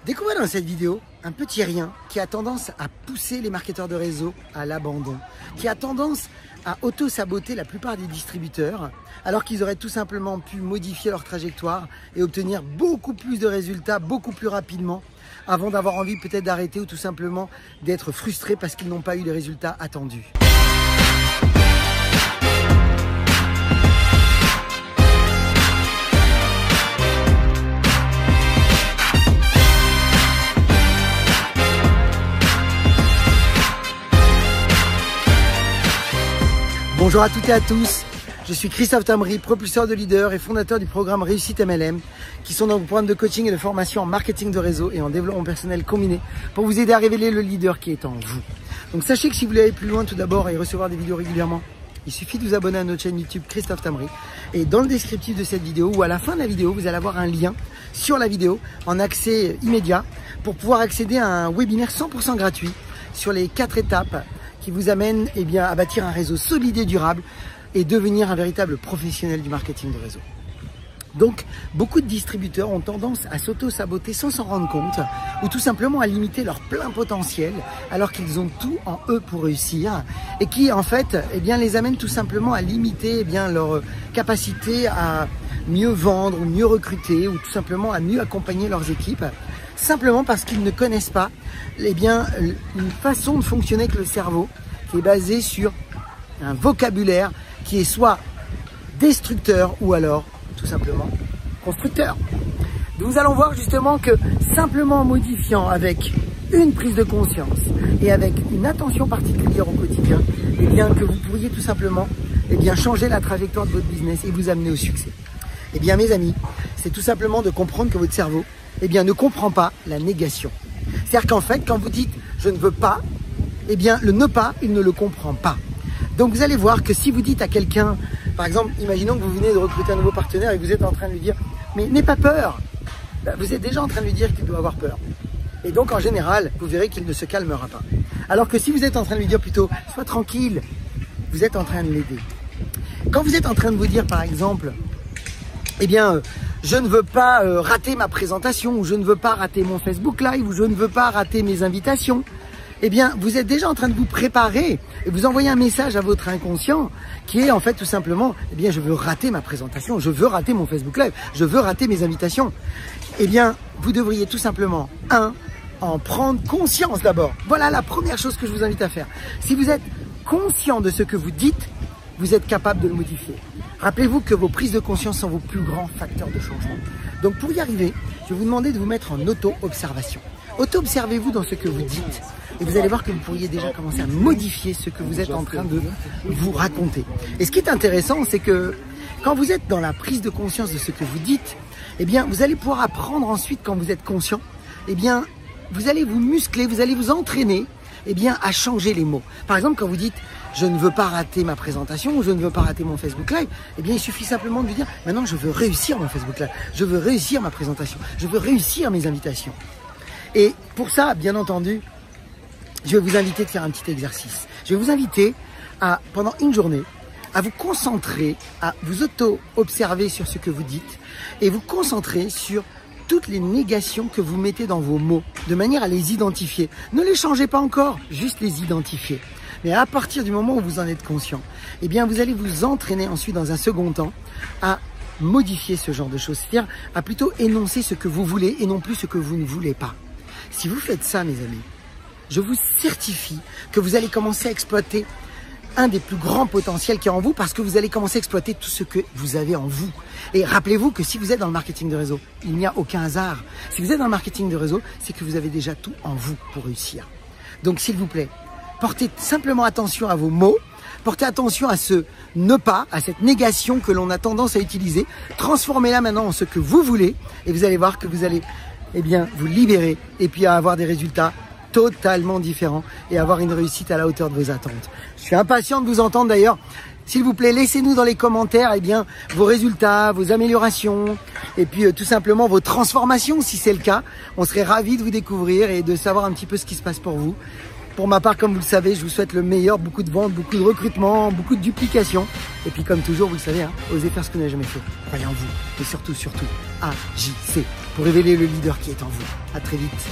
Découvrez dans cette vidéo un petit rien qui a tendance à pousser les marketeurs de réseau à l'abandon, qui a tendance à auto-saboter la plupart des distributeurs, alors qu'ils auraient tout simplement pu modifier leur trajectoire et obtenir beaucoup plus de résultats, beaucoup plus rapidement, avant d'avoir envie peut-être d'arrêter ou tout simplement d'être frustrés parce qu'ils n'ont pas eu les résultats attendus. Bonjour à toutes et à tous, je suis Christophe Tamry, propulseur de leaders et fondateur du programme Réussite MLM, qui sont dans vos programmes de coaching et de formation en marketing de réseau et en développement personnel combiné pour vous aider à révéler le leader qui est en vous. Donc sachez que si vous voulez aller plus loin tout d'abord et recevoir des vidéos régulièrement, il suffit de vous abonner à notre chaîne YouTube Christophe Tamry. Et dans le descriptif de cette vidéo ou à la fin de la vidéo, vous allez avoir un lien sur la vidéo en accès immédiat pour pouvoir accéder à un webinaire 100% gratuit sur les 4 étapes qui vous amène à bâtir un réseau solide et durable et devenir un véritable professionnel du marketing de réseau. Donc, beaucoup de distributeurs ont tendance à s'auto-saboter sans s'en rendre compte ou tout simplement à limiter leur plein potentiel alors qu'ils ont tout en eux pour réussir et qui, en fait, les amènent tout simplement à limiter leur capacité à mieux vendre ou mieux recruter ou tout simplement à mieux accompagner leurs équipes simplement parce qu'ils ne connaissent pas une façon de fonctionner avec le cerveau qui est basée sur un vocabulaire qui est soit destructeur ou alors tout simplement constructeur. Nous allons voir justement que simplement en modifiant avec une prise de conscience et avec une attention particulière au quotidien, que vous pourriez tout simplement changer la trajectoire de votre business et vous amener au succès. Mes amis, c'est tout simplement de comprendre que votre cerveau ne comprend pas la négation. C'est-à-dire qu'en fait, quand vous dites « je ne veux pas », le ne pas, il ne le comprend pas. Donc vous allez voir que si vous dites à quelqu'un, par exemple, imaginons que vous venez de recruter un nouveau partenaire et que vous êtes en train de lui dire « mais n'aie pas peur », vous êtes déjà en train de lui dire qu'il doit avoir peur. Et donc en général, vous verrez qu'il ne se calmera pas. Alors que si vous êtes en train de lui dire plutôt « sois tranquille », vous êtes en train de l'aider. Quand vous êtes en train de vous dire par exemple je ne veux pas rater ma présentation, ou je ne veux pas rater mon Facebook Live, ou je ne veux pas rater mes invitations, vous êtes déjà en train de vous préparer et vous envoyez un message à votre inconscient qui est en fait tout simplement, je veux rater ma présentation, je veux rater mon Facebook Live, je veux rater mes invitations. Vous devriez tout simplement, en prendre conscience d'abord. Voilà la première chose que je vous invite à faire. Si vous êtes conscient de ce que vous dites, vous êtes capable de le modifier. Rappelez-vous que vos prises de conscience sont vos plus grands facteurs de changement. Donc pour y arriver, je vais vous demander de vous mettre en auto-observation. Auto-observez-vous dans ce que vous dites et vous allez voir que vous pourriez déjà commencer à modifier ce que vous êtes en train de vous raconter. Et ce qui est intéressant, c'est que quand vous êtes dans la prise de conscience de ce que vous dites, vous allez pouvoir apprendre ensuite, quand vous êtes conscient, vous allez vous muscler, vous allez vous entraîner à changer les mots. Par exemple, quand vous dites « je ne veux pas rater ma présentation » ou « je ne veux pas rater mon Facebook Live », il suffit simplement de lui dire « maintenant, je veux réussir mon Facebook Live, je veux réussir ma présentation, je veux réussir mes invitations ». Et pour ça, bien entendu, je vais vous inviter de faire un petit exercice. Je vais vous inviter pendant une journée, à vous concentrer, à vous auto-observer sur ce que vous dites et vous concentrer sur toutes les négations que vous mettez dans vos mots, de manière à les identifier. Ne les changez pas encore, juste les identifier. Mais à partir du moment où vous en êtes conscient, vous allez vous entraîner ensuite dans un second temps à modifier ce genre de choses, c'est-à-dire à plutôt énoncer ce que vous voulez et non plus ce que vous ne voulez pas. Si vous faites ça, mes amis, je vous certifie que vous allez commencer à exploiter un des plus grands potentiels qui est en vous parce que vous allez commencer à exploiter tout ce que vous avez en vous. Et rappelez-vous que si vous êtes dans le marketing de réseau, il n'y a aucun hasard. Si vous êtes dans le marketing de réseau, c'est que vous avez déjà tout en vous pour réussir. Donc s'il vous plaît, portez simplement attention à vos mots, portez attention à ce ne pas, à cette négation que l'on a tendance à utiliser. Transformez-la maintenant en ce que vous voulez et vous allez voir que vous allez vous libérer et puis avoir des résultats totalement différents et avoir une réussite à la hauteur de vos attentes. Je suis impatient de vous entendre d'ailleurs. S'il vous plaît, laissez-nous dans les commentaires vos résultats, vos améliorations et puis tout simplement vos transformations si c'est le cas. On serait ravis de vous découvrir et de savoir un petit peu ce qui se passe pour vous. Pour ma part, comme vous le savez, je vous souhaite le meilleur, beaucoup de ventes, beaucoup de recrutement, beaucoup de duplication. Et puis comme toujours, vous le savez, osez faire ce que vous n'avez jamais fait. Croyez en vous et surtout, agissez. pour révéler le leader qui est en vous. À très vite.